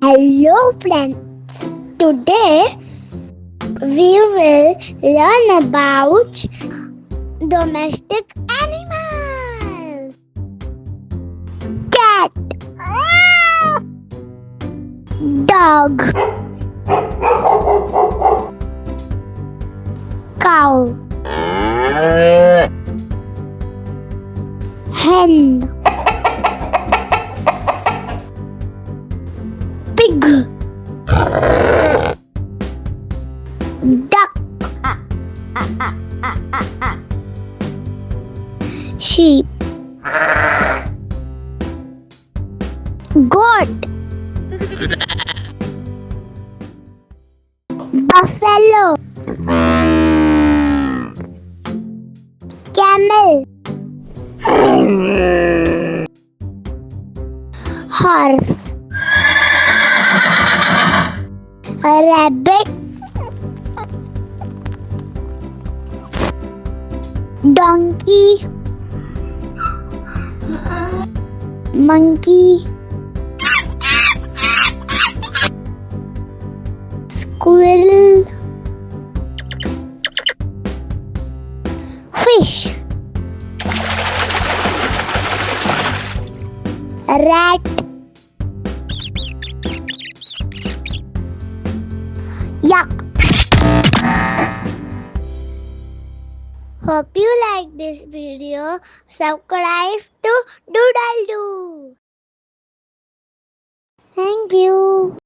Hello friends, today we will learn about domestic animals. Cat, dog, cow, hen, pig, duck, sheep, goat, buffalo, camel, horse, rabbit, donkey, monkey, squirrel, fish, rat, yak. Hope you like this video. Subscribe to Doodle Doo. Thank you.